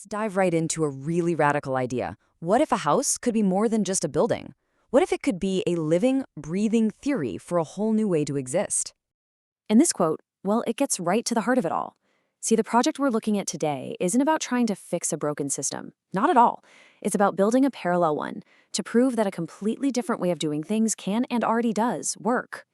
dive right into a really radical idea. What if a house could be more than just a building? What if it could be a living, breathing theory for a whole new way to exist? In this quote, well, it gets right to the heart of it all. See, the project we're looking at today isn't about trying to fix a broken system. Not at all. It's about building a parallel one to prove that a completely different way of doing things can and already does work.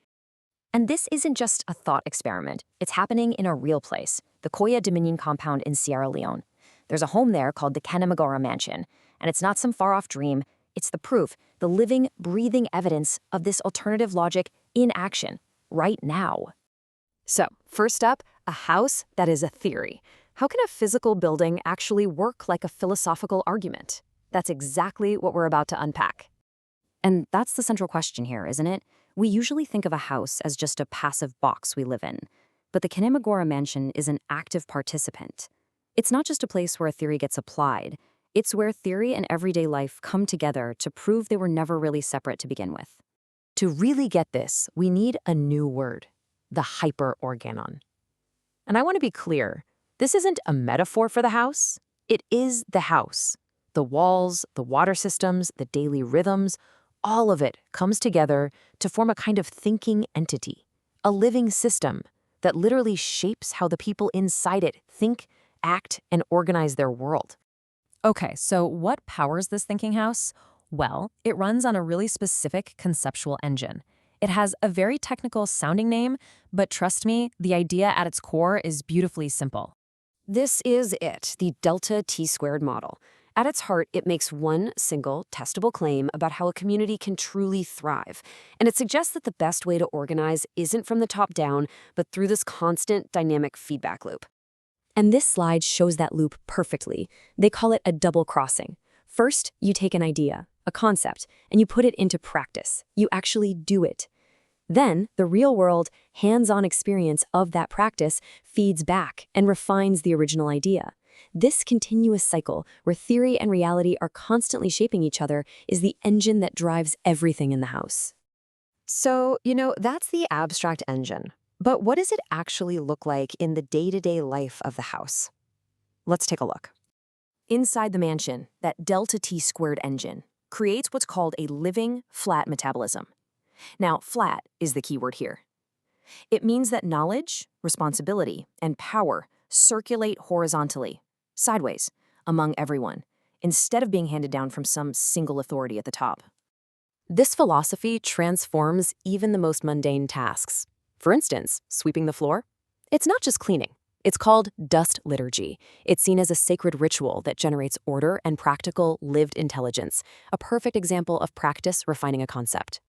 And this isn't just a thought experiment. It's happening in a real place, the Koya Dominion compound in Sierra Leone. There's a home there called the Kanamagora Mansion, and it's not some far-off dream. It's the proof, the living, breathing evidence of this alternative logic in action, right now. So, first up, a house that is a theory. How can a physical building actually work like a philosophical argument? That's exactly what we're about to unpack. And that's the central question here, isn't it? We usually think of a house as just a passive box we live in. But the Kanamagora Mansion is an active participant. It's not just a place where a theory gets applied. It's where theory and everyday life come together to prove they were never really separate to begin with. To really get this, we need a new word, the hyperorganon. And I want to be clear, this isn't a metaphor for the house. It is the house. The walls, the water systems, the daily rhythms, all of it comes together to form a kind of thinking entity, a living system that literally shapes how the people inside it think, act, and organize their world. Okay, so what powers this thinking house? Well, it runs on a really specific conceptual engine. It has a very technical sounding name, but trust me, the idea at its core is beautifully simple. This is it, the delta T-squared model. At its heart, it makes one single, testable claim about how a community can truly thrive. And it suggests that the best way to organize isn't from the top down, but through this constant, dynamic feedback loop. And this slide shows that loop perfectly. They call it a double crossing. First, you take an idea, a concept, and you put it into practice. You actually do it. Then, the real-world, hands-on experience of that practice feeds back and refines the original idea. This continuous cycle, where theory and reality are constantly shaping each other, is the engine that drives everything in the house. So, that's the abstract engine. But what does it actually look like in the day-to-day life of the house? Let's take a look. Inside the mansion, that delta T-squared engine creates what's called a living, flat metabolism. Now, flat is the key word here. It means that knowledge, responsibility, and power circulate horizontally, sideways, among everyone, instead of being handed down from some single authority at the top. This philosophy transforms even the most mundane tasks. For instance, sweeping the floor. It's not just cleaning. It's called dust liturgy. It's seen as a sacred ritual that generates order and practical, lived intelligence, a perfect example of practice refining a concept.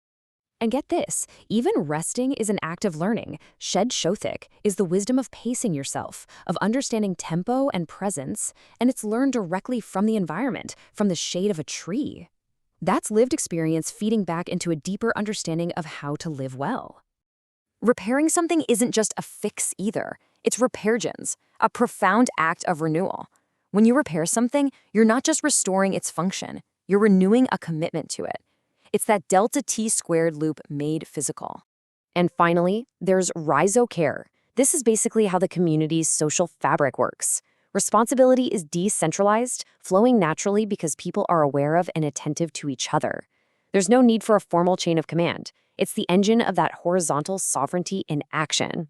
And get this, even resting is an act of learning. Shed Shothik is the wisdom of pacing yourself, of understanding tempo and presence, and it's learned directly from the environment, from the shade of a tree. That's lived experience feeding back into a deeper understanding of how to live well. Repairing something isn't just a fix either. It's repairgens, a profound act of renewal. When you repair something, you're not just restoring its function, you're renewing a commitment to it. It's that delta T-squared loop made physical. And finally, there's rhizocare. This is basically how the community's social fabric works. Responsibility is decentralized, flowing naturally because people are aware of and attentive to each other. There's no need for a formal chain of command. It's the engine of that horizontal sovereignty in action.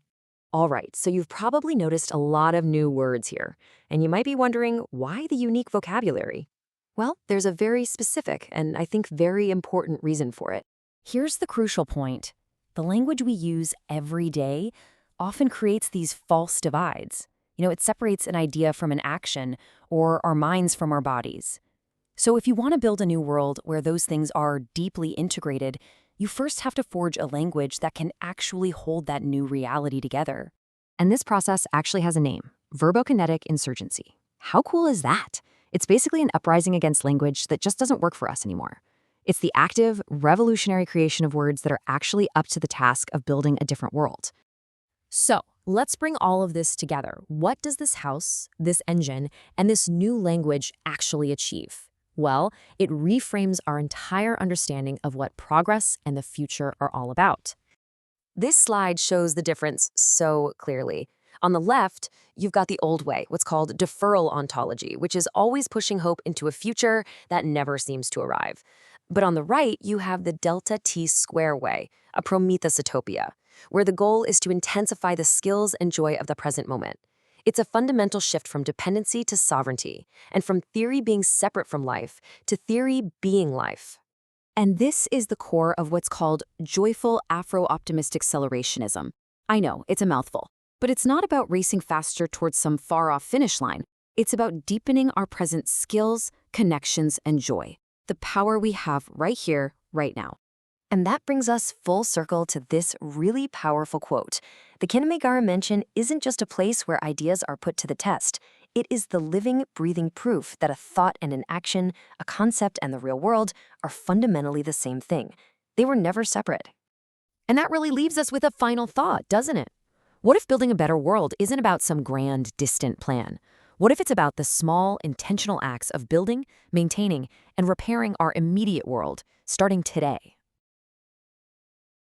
All right, so you've probably noticed a lot of new words here, and you might be wondering, why the unique vocabulary? Well, there's a very specific and I think very important reason for it. Here's the crucial point. The language we use every day often creates these false divides. It separates an idea from an action or our minds from our bodies. So if you want to build a new world where those things are deeply integrated, you first have to forge a language that can actually hold that new reality together. And this process actually has a name, verbokinetic insurgency. How cool is that? It's basically an uprising against language that just doesn't work for us anymore. It's the active, revolutionary creation of words that are actually up to the task of building a different world. So, let's bring all of this together. What does this house, this engine, and this new language actually achieve? Well, it reframes our entire understanding of what progress and the future are all about. This slide shows the difference so clearly. On the left, you've got the old way, what's called deferral ontology, which is always pushing hope into a future that never seems to arrive. But on the right, you have the delta T square way, a Prometheus utopia, where the goal is to intensify the skills and joy of the present moment. It's a fundamental shift from dependency to sovereignty, and from theory being separate from life to theory being life. And this is the core of what's called joyful Afro-optimistic accelerationism. I know, it's a mouthful, but it's not about racing faster towards some far-off finish line. It's about deepening our present skills, connections, and joy. The power we have right here, right now. And that brings us full circle to this really powerful quote. The Kinamegara Mention isn't just a place where ideas are put to the test. It is the living, breathing proof that a thought and an action, a concept and the real world, are fundamentally the same thing. They were never separate. And that really leaves us with a final thought, doesn't it? What if building a better world isn't about some grand, distant plan? What if it's about the small, intentional acts of building, maintaining, and repairing our immediate world, starting today?